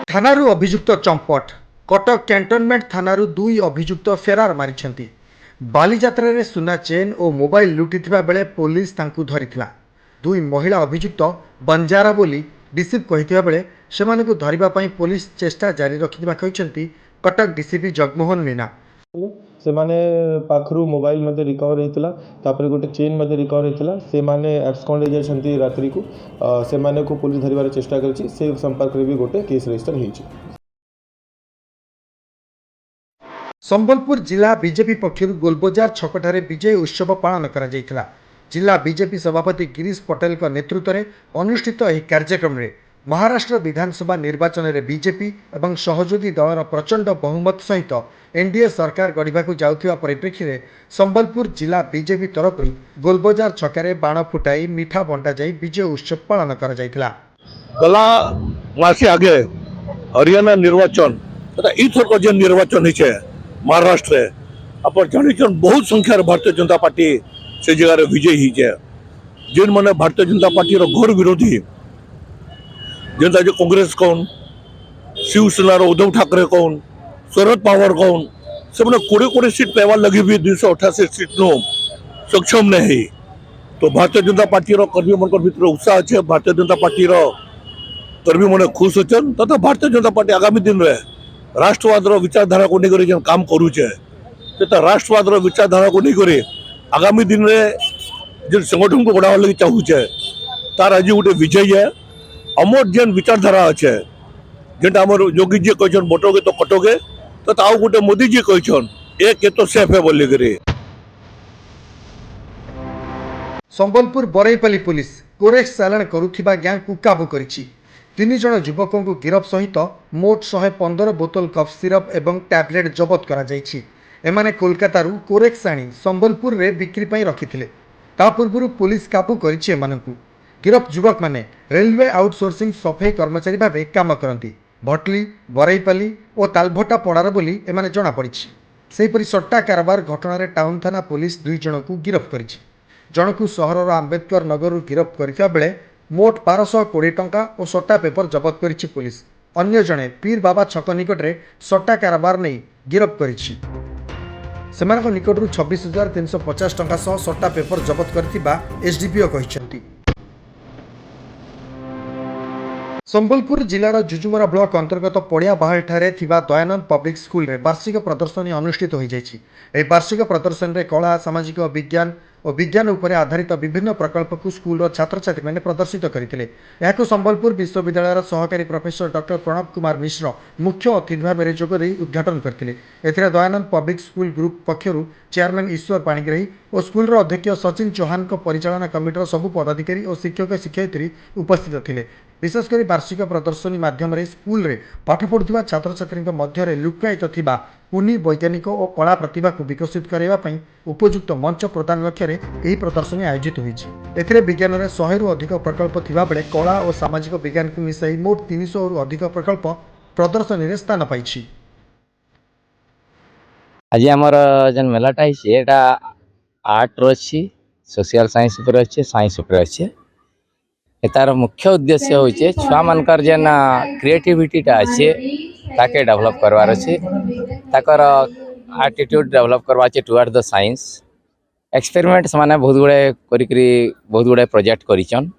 थानारू अभियुक्त चंपट कटक कैंटोनमेंट थानारू दुई अभियुक्त फेरार मारिछंती। बालीजात्रा रे सुना चेन और मोबाइल लुटिथिबा बेले पुलिस तांकु धरिथिला। दुई महिला अभियुक्त बंजारा बोली डीसीपी कहिथिबा बेले सेमानकु धरिबा पई पुलिस चेष्टा जारी रखिथिबा कहिसंती कटक डीसीपी जगमोहन मीना। से पाखरु मोबाइल मध्य रिकवर होता तापर गोटे चेन मध्य रिकवर होता से एब्सकॉन्ड हो जाती रात्रि को से को पुलिस धरबार चेष्टा करी से संपर्क में भी गोटे केस रजिस्टर होती। संबलपुर जिला बीजेपी पक्षर गोलबजार छकठारे विजय उत्सव पालन करा जायतिला। जिला बीजेपी सभापति गिरीश पटेल का नेतृत्व में अनुष्ठित यह कार्यक्रम में महाराष्ट्र विधानसभा निर्वाचन में बीजेपी और सहयोगी दलर प्रचंड बहुमत सहित एनडीए सरकार गढ़ा जाउथिबा परिप्रेक्षी में संबलपुर जिला बीजेपी तरफ गोलबजार छकारे बाण फुटाई मिठा बंटा जाई विजय उत्सव पालन करा जायतिला। गला मासे आगे हरियाणा निर्वाचन तथा इथर जो निर्वाचन है महाराष्ट्र आप जान बहुत संख्यार भारतीय जनता पार्टी से जगह विजयी है जेन मैंने भारतीय जनता पार्टी घोर विरोधी जनता जो कांग्रेस कौन शिवसेना उद्धव ठाकरे कौन शरद पवार कौन से मैंने कोड़े सीट पाइबा लगी भी 288 सीट नो सक्षम नहीं तो भारतीय जनता पार्टी कर्मी मन भर उत्साह अच्छे। भारतीय जनता पार्टी कर्मी मैंने खुश अच्छन तथा भारतीय जनता पार्टी आगामी दिन में राष्ट्रवाद विचारधारा को लेकर जेन काम करुचे राष्ट्रवाद विचारधारा को लेकर आगामी दिन में जो संगठन को बढ़ावा लगी चाहूचे तार आज गोटे विजय है। अमर जेन विचारधारा अच्छे जेटा आम योगी जी कहन बटोगे तो कटोगे तो ताऊ गोटे मोदी जी कहन एक तो सेफ है बोल कर। संबलपुर बरईपाली पुलिस कोरेक्स चालाण करुथिबा गैंग को काबू करिछि। 3 जन युवकों को गिरफ सहित मोट 115 बोतल कफ सिरप एवं टैबलेट जबत करा जायछि। एमाने कोलकातारू कोरेक्स आनी संबलपुर रे बिक्री पई रखिथिले। ता पूर्व पुलिस काबू करिछि एमानकु। गिरफ युवक माने रेलवे आउटसोर्सिंग सफाई कर्मचारी भावे काम करती भटली बरईपाली और तालभटा पड़ार बोली एमाने जणा पड़िछि। सेहीपरि सट्टा कारबार घटना टाउन थाना पुलिस 2 जन को गिरफ करिछि। जनकु सहरर आंबेडकर नगर गिरफ करथिबा बेले मोट 1220 टंका और सट्टा पेपर जबत करिछि पुलिस। अन्य जणे पीर बाबा छक निकट रे सट्टा कारबार नहीं गिरफ करिछि। सेमानक निकटरू 26,350 टंका सह सट्टा पेपर जबत करथिबा एसडीपीओ कहिसंती। संबलपुर जिलार जुजुमरा ब्लॉक अंतर्गत पड़िया बाहाल थिबा दयानंद पब्लिक स्कूल रे वार्षिक प्रदर्शनी अनुष्ठित हो जाइछि। एही वार्षिक प्रदर्शनी रे कला सामाजिक विज्ञान और विज्ञान उपर आधारित विभिन्न प्रकल्प को स्कूल छात्र छात्री मैंने प्रदर्शित करते। यह संबलपुर विश्वविद्यालय सहकारी प्रोफेसर डॉक्टर प्रणव कुमार मिश्र मुख्य अतिथि भाव में जोगदे उद्घाटन करते। एथिरे दयानंद पब्लिक स्कूल ग्रुप पक्षर चेयरमैन ईश्वर पाणिग्राही और स्कूल अध्यक्ष सचिन चौहान परिचालना कमिटर सबू पदाधिकारी और शिक्षक शिक्षयित्री उपस्थित थे। विशेषकर वार्षिक प्रदर्शनी माध्यम स्कूल रे पाठ पढ़ुवा छात्र छात्री मध्य लुकायित थिबा कुनी वैज्ञानिक और कला प्रतिभा को विकसित करने उपयुक्त मंच प्रदान लक्ष्य यह प्रदर्शनी आयोजित होती। विज्ञान में 100 रु अधिक प्रकल्प थिबा बेले कला और सामाजिक विज्ञान को मिसाई मोट 300 रु अधिक प्रकल्प प्रदर्शनी रे स्थान पाइछि। आज आमर जेन मेलाटा है आर्ट रही सोशल साइंस उपर अच्छे साइंस उपर अच्छे तार मुख्य उद्देश्य होचे छुआ मानकर जेन क्रिएटिविटीटा अच्छे ताके डेवलप करवार अच्छे ताकर एटीट्यूड डेवलप करवा अच्छे टुवर्ड द साइंस एक्सपेरिमेंट्स माने बहुत गुड़े बहुत गुड़े प्रोजेक्ट करिचन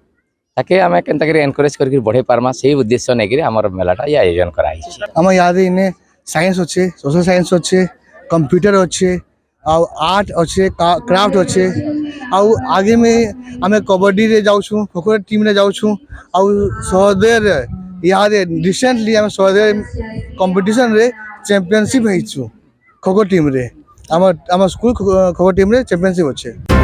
ताके आमे केनता करी एनकरेज करके बढ़े पारमा से उद्देश्य नै करी हमर मेलाटा या आयोजन कराई छै। हम याद इने साइंस अच्छे सोशल साइंस अच्छे कंप्यूटर अच्छे आर्ट अच्छे क्राफ्ट अच्छे आगे में आम कबड्डी रे जाऊँ खो टीम रे जाऊँ सहदेर याद रिसेंटली आम सहदेर कंपटीशन रे चैंपियनशिप खो टीम रे आम स्कूल खो टीम रे चैंपियनशिप अच्छे।